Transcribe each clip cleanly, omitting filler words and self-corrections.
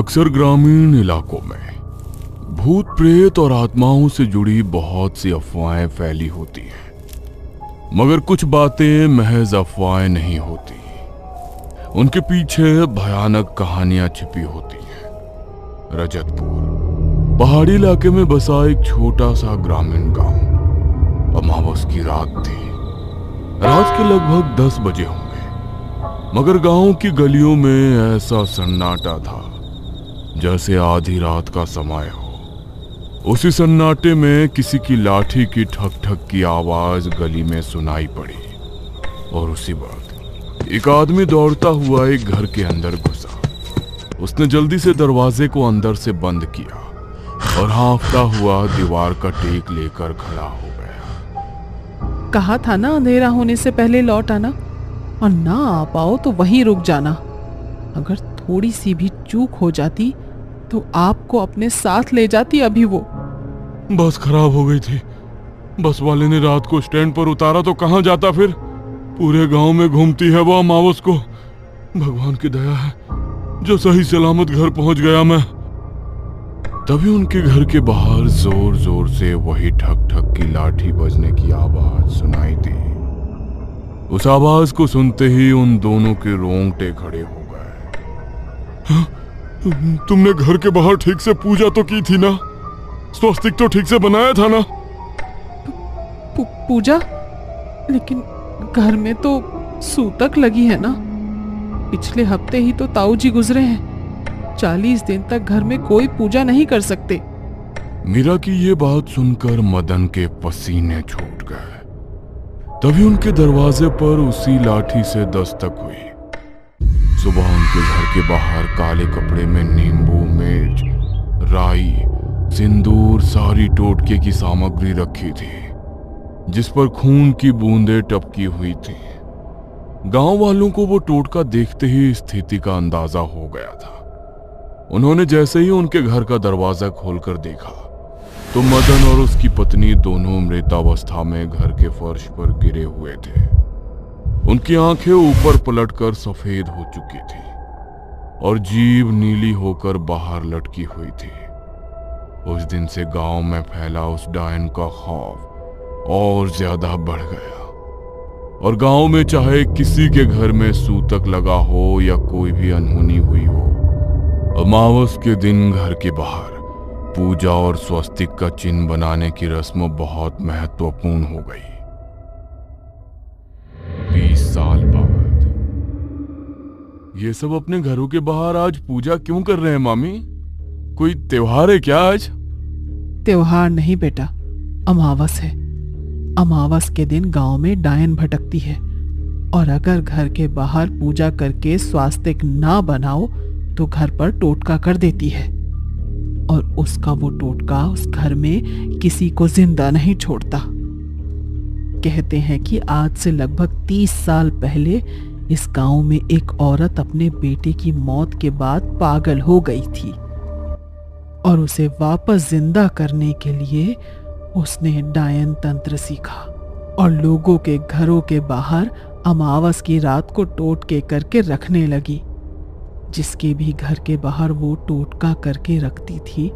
अक्सर ग्रामीण इलाकों में भूत प्रेत और आत्माओं से जुड़ी बहुत सी अफवाहें फैली होती हैं, मगर कुछ बातें महज अफवाहें नहीं होती, उनके पीछे भयानक कहानियां छिपी होती हैं। रजतपुर पहाड़ी इलाके में बसा एक छोटा सा ग्रामीण गांव। अमावस की रात थी। रात के लगभग 10 बजे होंगे, मगर गांव की गलियों में ऐसा सन्नाटा था जैसे आधी रात का समय हो। उसी सन्नाटे में किसी की लाठी की ठक ठक की आवाज गली में सुनाई पड़ी और उसी वक्त एक आदमी दौड़ता हुआ एक घर के अंदर घुसा। उसने जल्दी से दरवाजे को अंदर से बंद किया और हांफता हुआ दीवार का टेक लेकर खड़ा हो गया। कहा था ना अंधेरा होने से पहले लौट आना, और ना आ पाओ तो वहीं रुक जाना। अगर थोड़ी सी भी चूक हो जाती तो आपको अपने साथ ले जाती अभी वो। बस खराब हो गई थी। बस वाले ने रात को स्टैंड पर उतारा तो कहां जाता फिर। पूरे गांव में घूमती है वो अमावस को। भगवान की दया है जो सही सलामत घर पहुंच गया मैं। तभी उनके घर के बाहर जोर जोर से वही ठक ठक की लाठी बजने की आवाज सुनाई दी। उस आवाज को सुनते ही उन दोनों के रोंगटे खड़े हो गए। तुमने घर के बाहर ठीक से पूजा तो की थी ना? स्वस्तिक तो ठीक से बनाया था ना? पूजा? लेकिन घर में तो सूतक लगी है ना। पिछले हफ्ते ही तो ताऊ जी गुजरे हैं। 40 दिन तक घर में कोई पूजा नहीं कर सकते। मीरा की ये बात सुनकर मदन के पसीने छूट गए। तभी उनके दरवाजे पर उसी लाठी से दस्तक हुई। सुबह उनके घर के बाहर काले कपड़े में नींबू, मिर्च, राई, सिंदूर, सारी टोटके की सामग्री रखी थी जिस पर खून की बूंदें टपकी हुई थी। गांव वालों को वो टोटका देखते ही स्थिति का अंदाजा हो गया था। उन्होंने जैसे ही उनके घर का दरवाजा खोलकर देखा तो मदन और उसकी पत्नी दोनों मृतावस्था में घर के फर्श पर गिरे हुए थे। उनकी आंखें ऊपर पलटकर सफेद हो चुकी थी और जीभ नीली होकर बाहर लटकी हुई थी। उस दिन से गांव में फैला उस डायन का खौफ और ज्यादा बढ़ गया और गांव में चाहे किसी के घर में सूतक लगा हो या कोई भी अनहोनी हुई हो, अमावस के दिन घर के बाहर पूजा और स्वस्तिक का चिन्ह बनाने की रस्म बहुत महत्वपूर्ण हो गई। 20 साल बाद ये सब अपने घरों के बाहर आज पूजा क्यों कर रहे हैं मामी? कोई त्योहार है क्या आज? त्योहार नहीं बेटा, अमावस है। अमावस के दिन गांव में डायन भटकती है और अगर घर के बाहर पूजा करके स्वास्तिक ना बनाओ तो घर पर टोटका कर देती है और उसका वो टोटका उस घर में किसी को जिंदा नहीं छोड़ता। कहते हैं कि आज से लगभग 30 साल पहले इस गांव में एक औरत अपने बेटे की मौत के बाद पागल हो गई थी और उसे वापस जिंदा करने के लिए उसने डायन तंत्र सीखा और लोगों के घरों के बाहर अमावस की रात को टोटके करके रखने लगी। जिसके भी घर के बाहर वो टोटका करके रखती थी,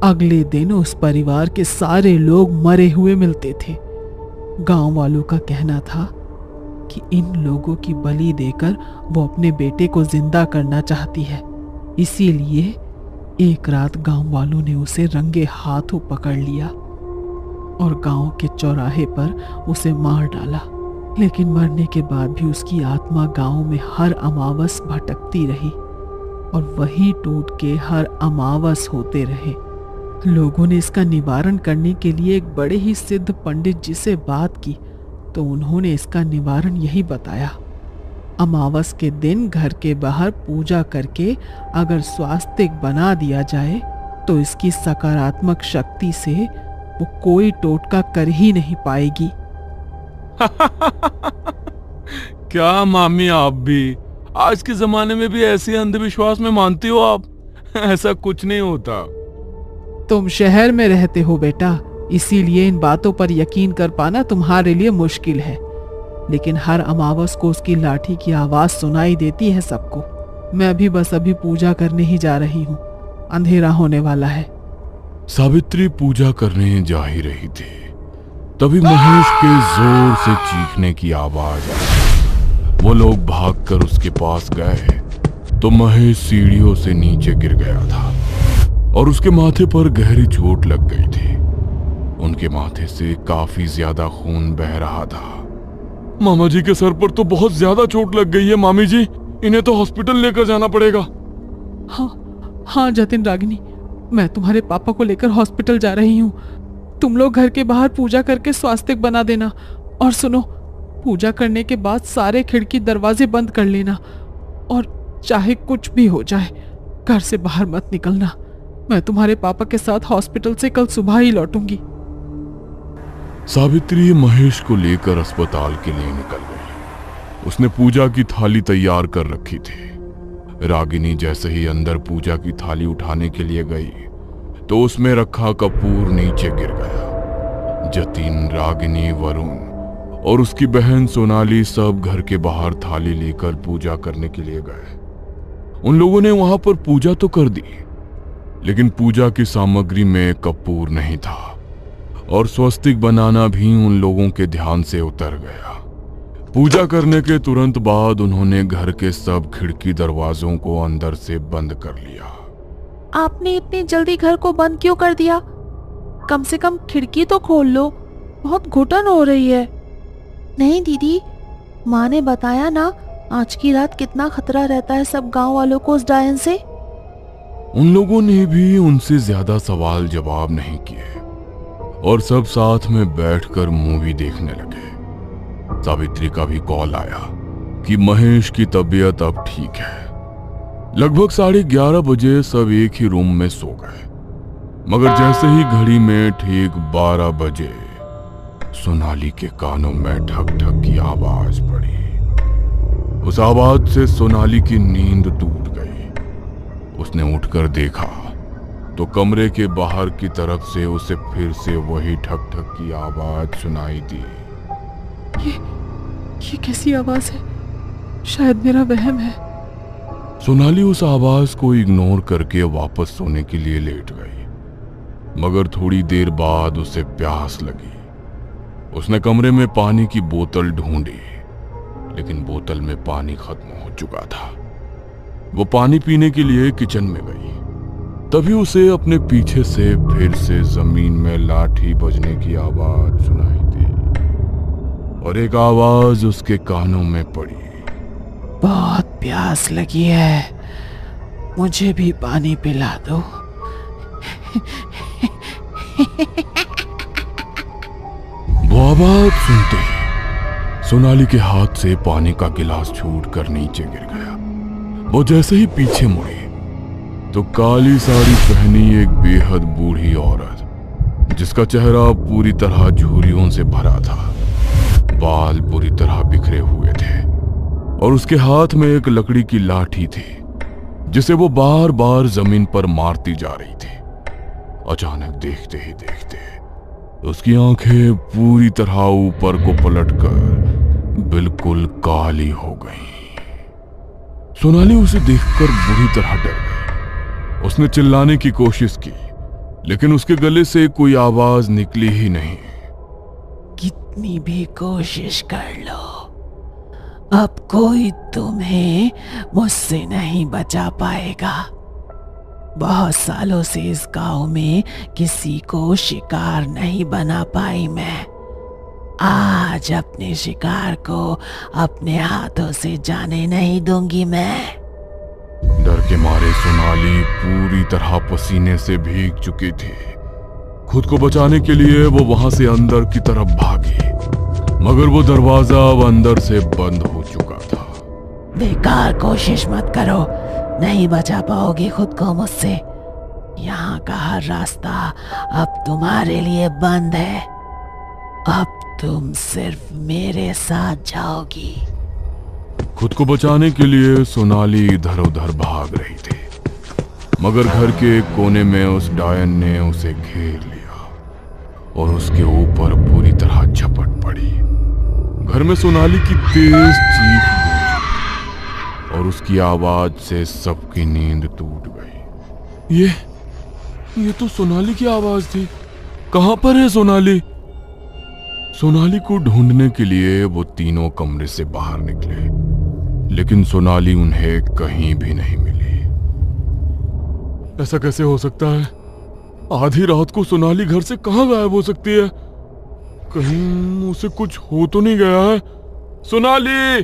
अगले दिन उस परिवार के सारे लोग मरे हुए मिलते थे। गांव वालों का कहना था कि इन लोगों की बलि देकर वो अपने बेटे को जिंदा करना चाहती है। इसीलिए एक रात गांव वालों ने उसे रंगे हाथों पकड़ लिया और गांव के चौराहे पर उसे मार डाला। लेकिन मरने के बाद भी उसकी आत्मा गांव में हर अमावस भटकती रही और वही टोटके हर अमावस होते रहे। लोगों ने इसका निवारण करने के लिए एक बड़े ही सिद्ध पंडित जी से बात की तो उन्होंने इसका निवारण यही बताया। अमावस के दिन घर के बाहर पूजा करके अगर स्वास्तिक बना दिया जाए तो इसकी सकारात्मक शक्ति से वो कोई टोटका कर ही नहीं पाएगी। क्या मामी, आप भी आज के जमाने में भी ऐसे अंधविश्वास में मानती हो आप? ऐसा कुछ नहीं होता। तुम शहर में रहते हो बेटा, इसीलिए इन बातों पर यकीन कर पाना तुम्हारे लिए मुश्किल है। लेकिन हर अमावस को उसकी लाठी की आवाज सुनाई देती है सबको। मैं भी बस अभी पूजा करने ही जा रही हूँ, अंधेरा होने वाला है। सावित्री पूजा करने जा ही रही थी, तभी महेश के जोर से चीखने की आवाज आई। वो लोग भागकर उसके पास गए तो महेश सीढ़ियों से नीचे गिर गया था और उसके माथे पर गहरी चोट लग गई थी। उनके माथे से काफी ज्यादा खून बह रहा था। मामा जी के सर पर तो बहुत ज्यादा चोट लग गई है मामी जी, इन्हें तो हॉस्पिटल लेकर जाना पड़ेगा। हाँ जतिन, रागिनी, मैं तुम्हारे पापा को लेकर हॉस्पिटल जा रही हूँ। तुम लोग घर के बाहर पूजा करके स्वास्तिक बना देना। और सुनो, पूजा करने के बाद सारे खिड़की दरवाजे बंद कर लेना और चाहे कुछ भी हो जाए घर से बाहर मत निकलना। मैं तुम्हारे पापा के साथ हॉस्पिटल से कल सुबह ही लौटूंगी। सावित्री महेश को लेकर अस्पताल के लिए निकल गई। उसने पूजा की थाली तैयार कर रखी थी। रागिनी जैसे ही अंदर पूजा की थाली उठाने के लिए गई तो उसमें रखा कपूर नीचे गिर गया। जतिन, रागिनी, वरुण और उसकी बहन सोनाली सब घर के बाहर थाली लेकर पूजा करने के लिए गए। उन लोगों ने वहां पर पूजा तो कर दी, लेकिन पूजा की सामग्री में कपूर नहीं था और स्वस्तिक बनाना भी उन लोगों के ध्यान से उतर गया। पूजा करने के तुरंत बाद उन्होंने घर के सब खिड़की दरवाजों को अंदर से बंद कर लिया। आपने इतनी जल्दी घर को बंद क्यों कर दिया? कम से कम खिड़की तो खोल लो, बहुत घुटन हो रही है। नहीं दीदी, माँ ने बताया ना आज की रात कितना खतरा रहता है सब गांव वालों को उस डायन से। उन लोगों ने भी उनसे ज्यादा सवाल जवाब नहीं किए और सब साथ में बैठकर मूवी देखने लगे। सावित्री का भी कॉल आया कि महेश की तबीयत अब ठीक है। लगभग 11:30 बजे सब एक ही रूम में सो गए, मगर जैसे ही घड़ी में ठीक 12 बजे सोनाली के कानों में ठक ठक की आवाज पड़ी। उस आवाज से सोनाली की नींद टूट गई। उसने उठकर देखा तो कमरे के बाहर की तरफ से उसे फिर से वही ठक ठक की आवाज सुनाई दी। ये कैसी आवाज है? शायद मेरा वहम है। सोनाली उस आवाज को इग्नोर करके वापस सोने के लिए लेट गई, मगर थोड़ी देर बाद उसे प्यास लगी। उसने कमरे में पानी की बोतल ढूंढी, लेकिन बोतल में पानी खत्म हो चुका था। वो पानी पीने के लिए किचन में गई, तभी उसे अपने पीछे से फिर से जमीन में लाठी बजने की आवाज सुनाई दी और एक आवाज उसके कानों में पड़ी। बहुत प्यास लगी है, मुझे भी पानी पिला दो। वो आवाज सुनते ही सोनाली के हाथ से पानी का गिलास छूटकर नीचे गिर गया। वो जैसे ही पीछे मुड़ी तो काली साड़ी पहनी एक बेहद बूढ़ी औरत, जिसका चेहरा पूरी तरह झुर्रियों से भरा था, बाल पूरी तरह बिखरे हुए थे और उसके हाथ में एक लकड़ी की लाठी थी जिसे वो बार बार जमीन पर मारती जा रही थी। अचानक देखते ही देखते उसकी आंखें पूरी तरह ऊपर को पलटकर बिल्कुल काली हो गईं। सोनाली उसे देखकर बुरी तरह डर गई। उसने चिल्लाने की कोशिश की, लेकिन उसके गले से कोई आवाज निकली ही नहीं। कितनी भी कोशिश कर लो, अब कोई तुम्हें मुझसे नहीं बचा पाएगा। बहुत सालों से इस गांव में किसी को शिकार नहीं बना पाई मैं। आज अपने शिकार को अपने हाथों से जाने नहीं दूंगी मैं। डर के मारे सोनाली पूरी तरह पसीने से भीग चुकी थी। खुद को बचाने के लिए वो वहां से अंदर की तरफ भागी, मगर वो दरवाजा अब अंदर से बंद हो चुका था। बेकार कोशिश मत करो, नहीं बचा पाओगे खुद को मुझसे। यहाँ का हर रास्ता अब तुम्हारे लिए बंद है। अब तुम सिर्फ मेरे साथ जाओगी। खुद को बचाने के लिए सोनाली इधर उधर भाग रही थी, मगर घर के एक कोने में उस डायन ने उसे घेर लिया और उसके ऊपर पूरी तरह झपट पड़ी। घर में सोनाली की तेज चीख गूंजी और और उसकी आवाज से सबकी नींद टूट गई। ये तो सोनाली की आवाज थी। कहां पर है सोनाली? सोनाली को ढूंढने के लिए वो तीनों कमरे से बाहर निकले, लेकिन सोनाली उन्हें कहीं भी नहीं मिली। ऐसा कैसे हो सकता है? आधी रात को सोनाली घर से कहां गायब हो सकती है? कहीं उसे कुछ हो तो नहीं गया है? सोनाली,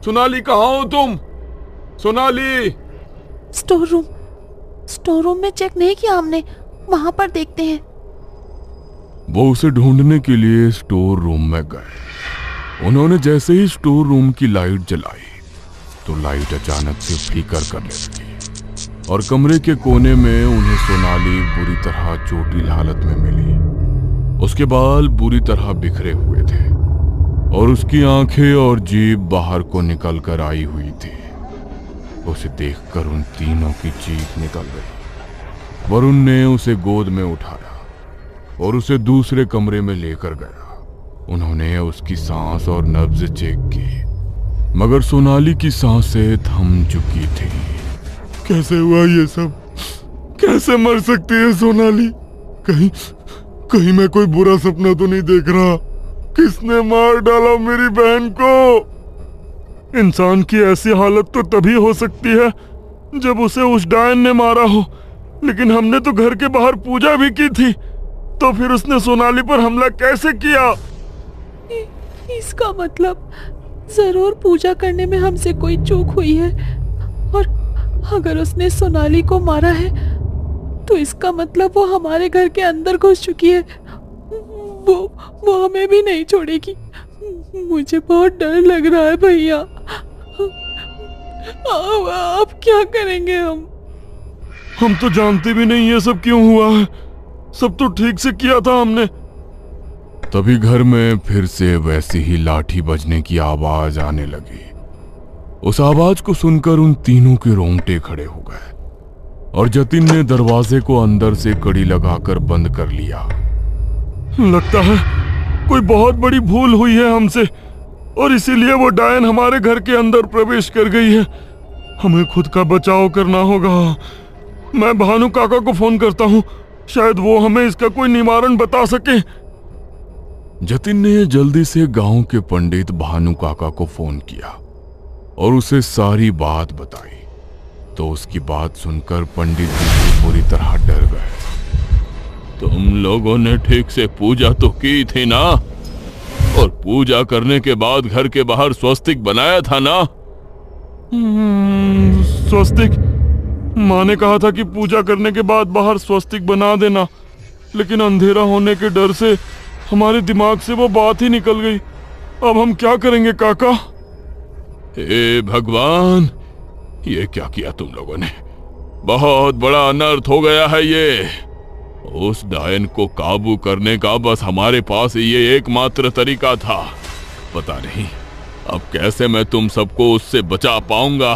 सोनाली कहाँ हो तुम? सोनाली! स्टोर रूम में चेक नहीं किया हमने, वहां पर देखते हैं। वो उसे ढूंढने के लिए स्टोर रूम में गए। उन्होंने जैसे ही स्टोर रूम की लाइट जलाई तो लाइट अचानक से फ्लिकर करने लगी और कमरे के कोने में उन्हें सोनाली बुरी तरह चोटिल हालत में मिली। उसके बाल बुरी तरह बिखरे हुए थे और उसकी आंखें और जीभ बाहर को निकल कर आई हुई थी। उसे देखकर उन तीनों की चीख निकल गई। वरुण ने उसे गोद में उठाया और उसे दूसरे कमरे में लेकर गया। उन्होंने उसकी सांस और नब्ज चेक की, मगर सोनाली की सांसें थम चुकी थी। कैसे हुआ ये सब? कैसे मर सकती है सोनाली? कहीं मैं कोई बुरा सपना तो नहीं देख रहा? किसने मार डाला मेरी बहन को? इंसान की ऐसी हालत तो तभी हो सकती है जब उसे उस डायन ने मारा हो, लेकिन हमने तो घर के बाहर पूजा भी की थी, तो फिर उसने सोनाली पर हमला कैसे किया? इसका मतलब जरूर पूजा करने में हमसे कोई चूक हुई है, और अगर उसने सोनाली को मारा है तो इसका मतलब वो हमारे घर के अंदर घुस चुकी है। वो हमें भी नहीं छोड़ेगी। मुझे बहुत डर लग रहा है भैया। अब क्या करेंगे हम तो जानते भी नहीं ये सब क्यों हुआ है। सब तो ठीक से किया था हमने। तभी घर में फिर से वैसी ही लाठी बजने की आवाज आने लगी। उस आवाज को सुनकर उन तीनों के रोंगटे खड़े हो गए और जतिन ने दरवाजे को अंदर से कड़ी लगाकर बंद कर लिया। लगता है कोई बहुत बड़ी भूल हुई है हमसे और इसीलिए वो डायन हमारे घर के अंदर प्रवेश कर गई है। हमें खुद का बचाव करना होगा। मैं भानु काका को फोन करता हूँ, शायद वो हमें इसका कोई निवारण बता सके। जतिन ने जल्दी से गांव के पंडित भानु काका को फोन किया और उसे सारी बात बताई। तो उसकी बात सुनकर पंडित जी पूरी तरह डर गए। तुम लोगों ने ठीक से पूजा तो की थी ना, और पूजा करने के बाद घर के बाहर स्वस्तिक बनाया था ना? स्वस्तिक? माँ ने कहा था कि पूजा करने के बाद बाहर स्वस्तिक बना देना, लेकिन अंधेरा होने के डर से हमारे दिमाग से वो बात ही निकल गई। अब हम क्या करेंगे काका? हे भगवान, ये क्या किया तुम लोगों ने? बहुत बड़ा अनर्थ हो गया है ये। उस डायन को काबू करने का बस हमारे पास ये एकमात्र तरीका था। पता नहीं अब कैसे मैं तुम सबको उससे बचा पाऊंगा।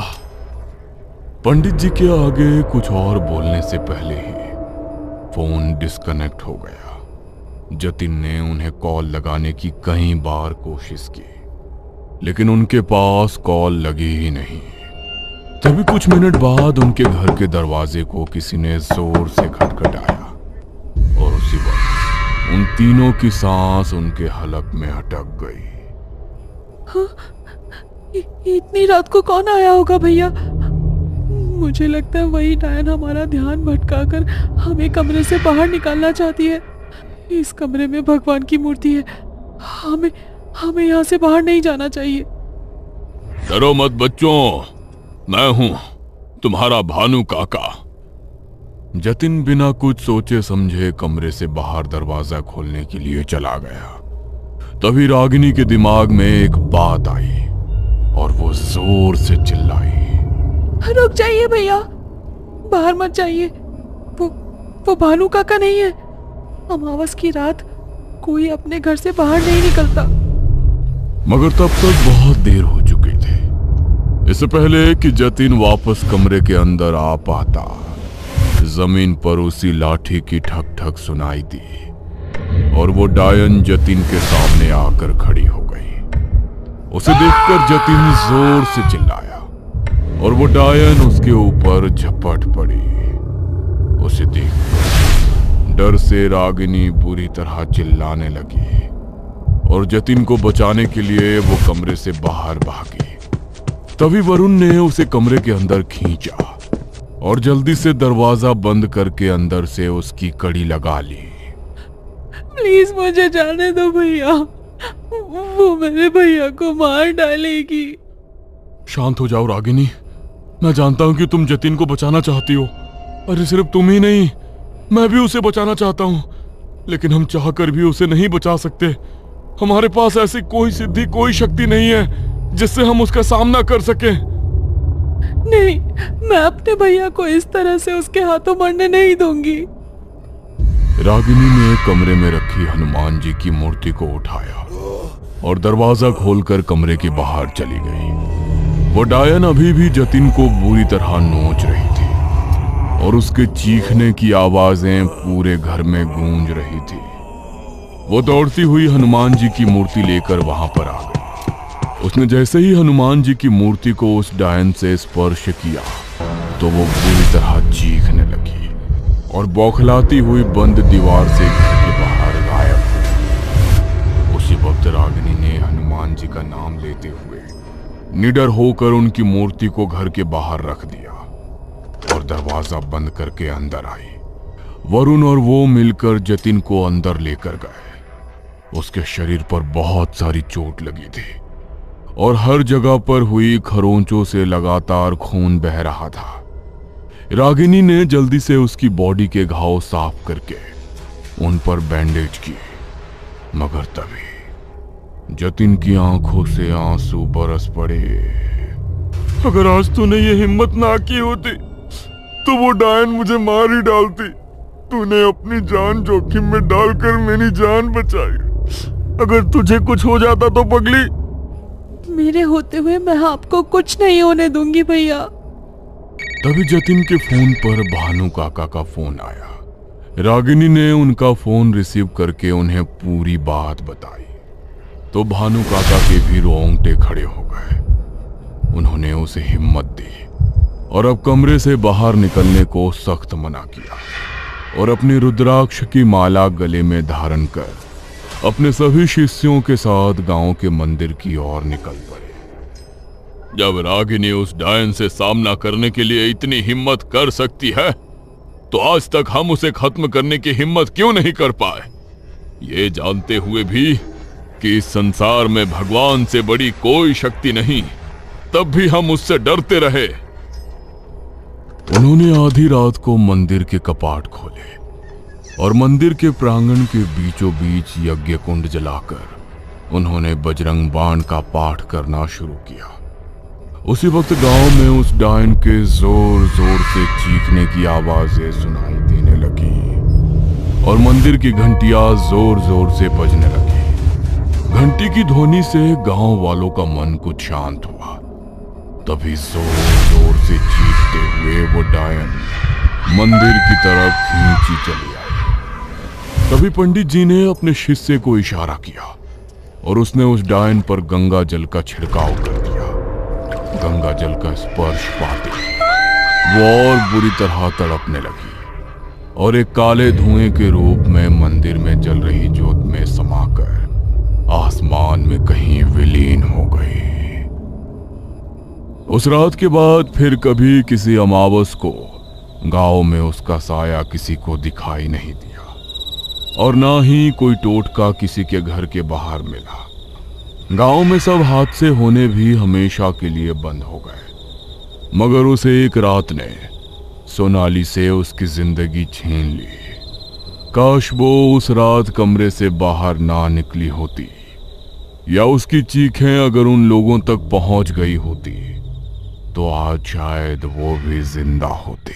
पंडित जी के आगे कुछ और बोलने से पहले ही फोन डिस्कनेक्ट हो गया। जतिन ने उन्हें कॉल लगाने की कई बार कोशिश की, लेकिन उनके पास कॉल लगी ही नहीं। तभी कुछ मिनट बाद उनके घर के दरवाजे को किसी ने जोर से खटखटाया और उसी वक्त उन तीनों की सांस उनके हलक में अटक गई। हाँ, इतनी रात को कौन आया होगा भैया? मुझे लगता है वही डायन हमारा ध्यान भटकाकर हमें कमरे से बाहर निकालना चाहती है। इस कमरे में भगवान की मूर्ति है। हमें यहाँ से बाहर नहीं जाना चाहिए। डरो मत बच्चों, मैं हूं तुम्हारा भानु काका। जतिन बिना कुछ सोचे समझे कमरे से बाहर दरवाजा खोलने के लिए चला गया। तभी रागिनी के दिमाग में एक बात आई और वो जोर से चिल्लाई, रुक जाइए भैया, बाहर मत जाइए। वो भानु काका नहीं है। अमावस की रात कोई अपने घर से बाहर नहीं निकलता। मगर तब तक बहुत देर हो चुकी थी। इससे पहले कि जतिन वापस कमरे के अंदर आ पाता, जमीन पर उसी लाठी की ठक ठक सुनाई दी और वो डायन जतिन के सामने आकर खड़ी हो गई। उसे देखकर जतिन जोर से चिल्लाया और वो डायन उसके ऊपर झपट पड़ी। उसे देख डर से रागिनी बुरी तरह चिल्लाने लगी और जतिन को बचाने के लिए वो कमरे से बाहर भागी। तभी वरुण ने उसे कमरे के अंदर खींचा और जल्दी से दरवाजा बंद करके अंदर से उसकी कड़ी लगा ली। प्लीज मुझे जाने दो भैया, वो मेरे भैया को मार डालेगी। शांत हो जाओ रागिनी, मैं जानता हूं कि तुम जतिन को बचाना चाहती हो। अरे सिर्फ तुम ही नहीं, मैं भी उसे बचाना चाहता हूं, लेकिन हम चाहकर भी उसे नहीं बचा सकते। हमारे पास ऐसी कोई सिद्धि, कोई शक्ति नहीं है जिससे हम उसका सामना कर सकें। नहीं, मैं अपने भैया को इस तरह से उसके हाथों मरने नहीं दूंगी। रागिनी ने कमरे में रखी हनुमान जी की मूर्ति को उठाया और दरवाजा खोलकर कमरे के बाहर चली गई। वो डायन अभी भी जतिन को बुरी तरह नोच रही थी और उसके चीखने की आवाजें पूरे घर में गूंज रही थी। वो दौड़ती हुई हनुमान जी की मूर्ति लेकर वहां पर आ गई। उसने जैसे ही हनुमान जी की मूर्ति को उस डायन से स्पर्श किया तो वो बुरी तरह चीखने लगी और बौखलाती हुई बंद दीवार से घर के बाहर गायब हो गई। उसी वक्त रागिनी ने हनुमान जी का नाम लेते हुए निडर होकर उनकी मूर्ति को घर के बाहर रख दिया और दरवाजा बंद करके अंदर आई। वरुण और वो मिलकर जतिन को अंदर लेकर गए। उसके शरीर पर बहुत सारी चोट लगी थी और हर जगह पर हुई खरोंचों से लगातार खून बह रहा था। रागिनी ने जल्दी से उसकी बॉडी के घाव साफ करके उन पर बैंडेज किए, मगर तभी जतिन की आंखों से आंसू बरस पड़े। अगर आज तूने ये हिम्मत ना की होती तो वो डायन मुझे मार ही डालती। तूने अपनी जान जोखिम में डालकर मेरी जान बचाई। अगर तुझे कुछ हो जाता तो पगली। मेरे होते हुए मैं आपको कुछ नहीं होने दूंगी भैया। तभी जतिन के फोन पर भानु काका का फोन आया। रागिनी ने उनका फोन रिसीव करके उन्हें पूरी बात बताई तो भानु काका के भी रोंगटे खड़े हो गए। उन्होंने उसे हिम्मत दी और अब कमरे से बाहर निकलने को सख्त मना किया और अपनी रुद्राक्ष की माला गले में धारण कर अपने सभी शिष्यों के साथ गांव के मंदिर की ओर निकल पड़े। जब रागिनी उस डायन से सामना करने के लिए इतनी हिम्मत कर सकती है तो आज तक हम उसे खत्म करने की हिम्मत क्यों नहीं कर पाए, ये जानते हुए भी कि इस संसार में भगवान से बड़ी कोई शक्ति नहीं, तब भी हम उससे डरते रहे। उन्होंने आधी रात को मंदिर के कपाट खोले और मंदिर के प्रांगण के बीचों बीच यज्ञ कुंड जलाकर उन्होंने बजरंग बाण का पाठ करना शुरू किया। उसी वक्त गांव में उस डायन के जोर जोर से चीखने की आवाजें सुनाई देने लगी और मंदिर की घंटियां जोर जोर से बजने लगी। घंटी की ध्वनि से गांव वालों का मन कुछ शांत हुआ। तभी जोर जोर से चीखते हुए वो डायन मंदिर की तरफ खींची चली आई। तभी पंडित जी ने अपने शिष्य को इशारा किया और उसने उस डायन पर गंगा जल का छिड़काव कर दिया। गंगा जल का स्पर्श पाते वो और बुरी तरह तड़पने लगी और एक काले धुएं के रूप में मंदिर में जल रही ज्योत में समाकर आसमान में कहीं विलीन हो गई। उस रात के बाद फिर कभी किसी अमावस को गांव में उसका साया किसी को दिखाई नहीं दिया और ना ही कोई टोटका किसी के घर के बाहर मिला। गांव में सब हादसे होने भी हमेशा के लिए बंद हो गए, मगर उसे एक रात ने सोनाली से उसकी जिंदगी छीन ली। काश वो उस रात कमरे से बाहर ना निकली होती या उसकी चीखें अगर उन लोगों तक पहुंच गई होती तो आज शायद वो भी जिंदा होती।